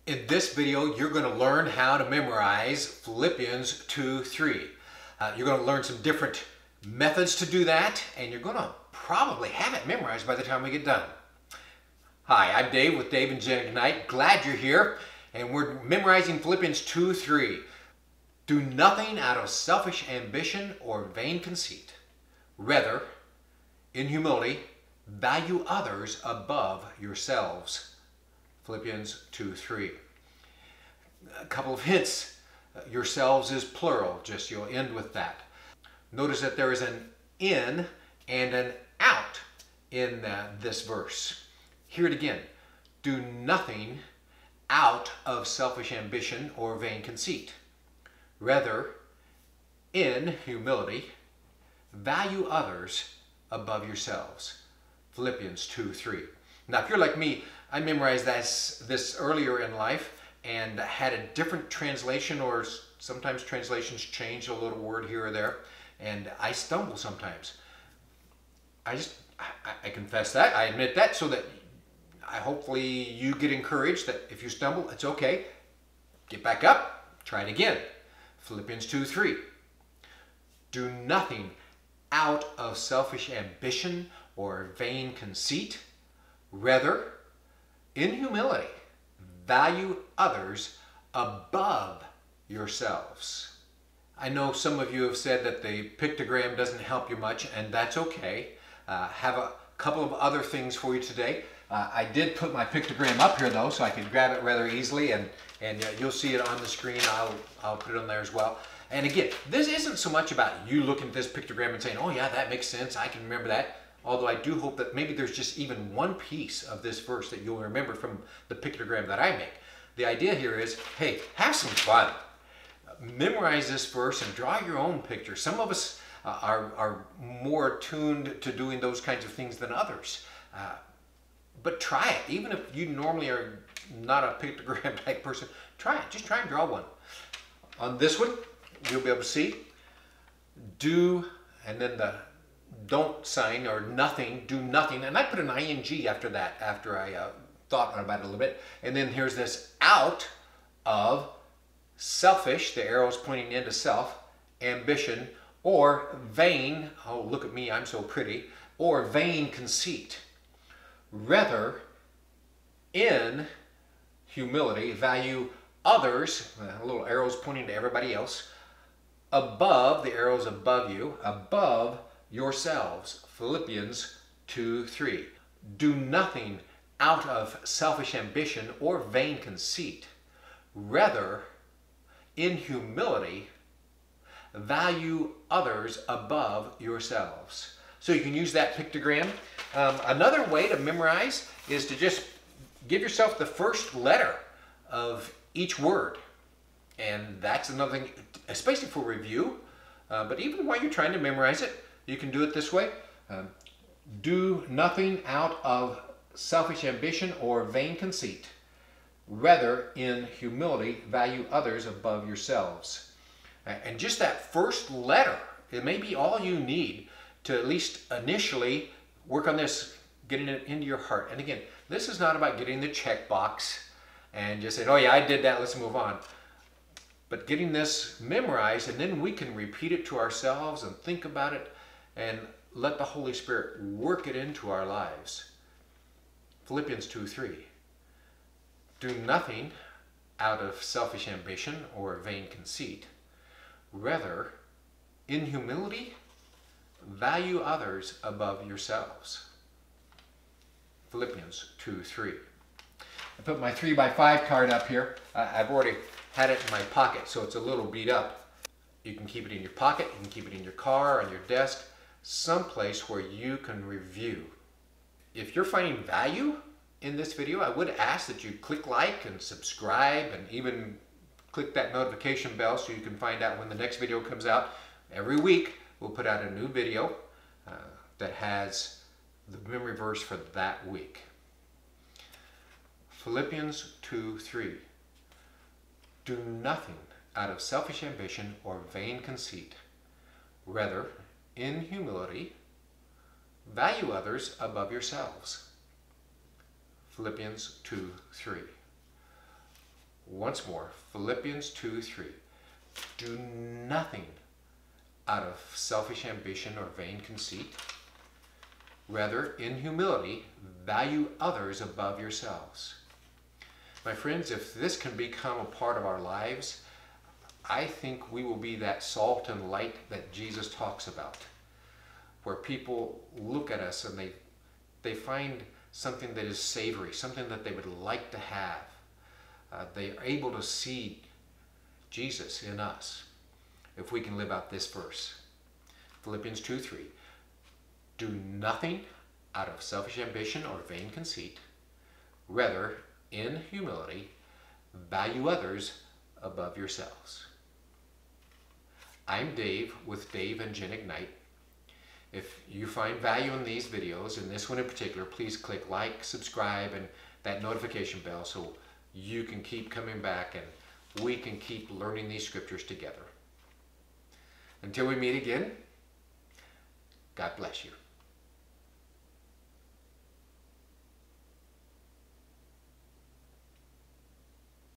In this video, you're going to learn how to memorize Philippians 2:3. You're going to learn some different methods to do that, and you're going to probably have it memorized by the time we get done. Hi, I'm Dave with Dave and Jen Ignite. Glad you're here, and we're memorizing Philippians 2:3. Do nothing out of selfish ambition or vain conceit. Rather, in humility, value others above yourselves. Philippians 2:3. A couple of hints. Yourselves is plural, just you'll end with that. Notice that there is an in and an out in this verse. Hear it again. Do nothing out of selfish ambition or vain conceit. Rather, in humility, value others above yourselves. Philippians 2:3. Now, if you're like me, I memorized this earlier in life and had a different translation, or sometimes translations change a little word here or there, and I stumble sometimes. I confess that, I admit that, so that hopefully you get encouraged that if you stumble, it's okay. Get back up, try it again. Philippians 2:3. Do nothing out of selfish ambition or vain conceit. Rather, in humility, value others above yourselves. I know some of you have said that the pictogram doesn't help you much, and that's okay. Have a couple of other things for you today. I did put my pictogram up here though, so I can grab it rather easily, and you'll see it on the screen. I'll put it on there as well. And again, this isn't so much about you looking at this pictogram and saying, oh yeah, that makes sense, I can remember that. Although I do hope that maybe there's just even one piece of this verse that you'll remember from the pictogram that I make. The idea here is, hey, have some fun. Memorize this verse and draw your own picture. Some of us are more attuned to doing those kinds of things than others. But try it. Even if you normally are not a pictogram type person, try it. Just try and draw one. On this one, you'll be able to see do, and then the don't sign, or nothing, do nothing. And I put an ing after that, after I thought about it a little bit. And then here's this out of selfish, the arrow's pointing into self, ambition, or vain, oh look at me, I'm so pretty, or vain conceit. Rather, in humility, value others, a little arrow's pointing to everybody else, above, the arrow's above you, above yourselves. Philippians 2:3. Do nothing out of selfish ambition or vain conceit. Rather, in humility, value others above yourselves. So you can use that pictogram. Another way to memorize is to just give yourself the first letter of each word. And that's another thing, especially for review. But even while you're trying to memorize it, you can do it this way. Do nothing out of selfish ambition or vain conceit. Rather, in humility, value others above yourselves. And just that first letter, it may be all you need to at least initially work on this, getting it into your heart. And again, this is not about getting the check box and just saying, oh yeah, I did that, let's move on. But getting this memorized, and then we can repeat it to ourselves and think about it and let the Holy Spirit work it into our lives. Philippians 2:3. Do nothing out of selfish ambition or vain conceit. Rather, in humility, value others above yourselves. Philippians 2:3. I put my 3x5 card up here. I've already had it in my pocket, so it's a little beat up. You can keep it in your pocket, you can keep it in your car, on your desk, someplace where you can review. If you're finding value in this video, I would ask that you click like and subscribe, and even click that notification bell so you can find out when the next video comes out. Every week we'll put out a new video that has the memory verse for that week. Philippians 2:3. Do nothing out of selfish ambition or vain conceit. Rather, in humility, value others above yourselves. Philippians 2:3. Once more, Philippians 2:3. Do nothing out of selfish ambition or vain conceit. Rather, in humility, value others above yourselves. My friends, if this can become a part of our lives, I think we will be that salt and light that Jesus talks about, where people look at us and they find something that is savory, something that they would like to have. They are able to see Jesus in us if we can live out this verse. Philippians 2:3. Do nothing out of selfish ambition or vain conceit. Rather, in humility, value others above yourselves. I'm Dave with Dave and Jen Ignite. If you find value in these videos, in this one in particular, please click like, subscribe, and that notification bell so you can keep coming back and we can keep learning these scriptures together. Until we meet again, God bless you.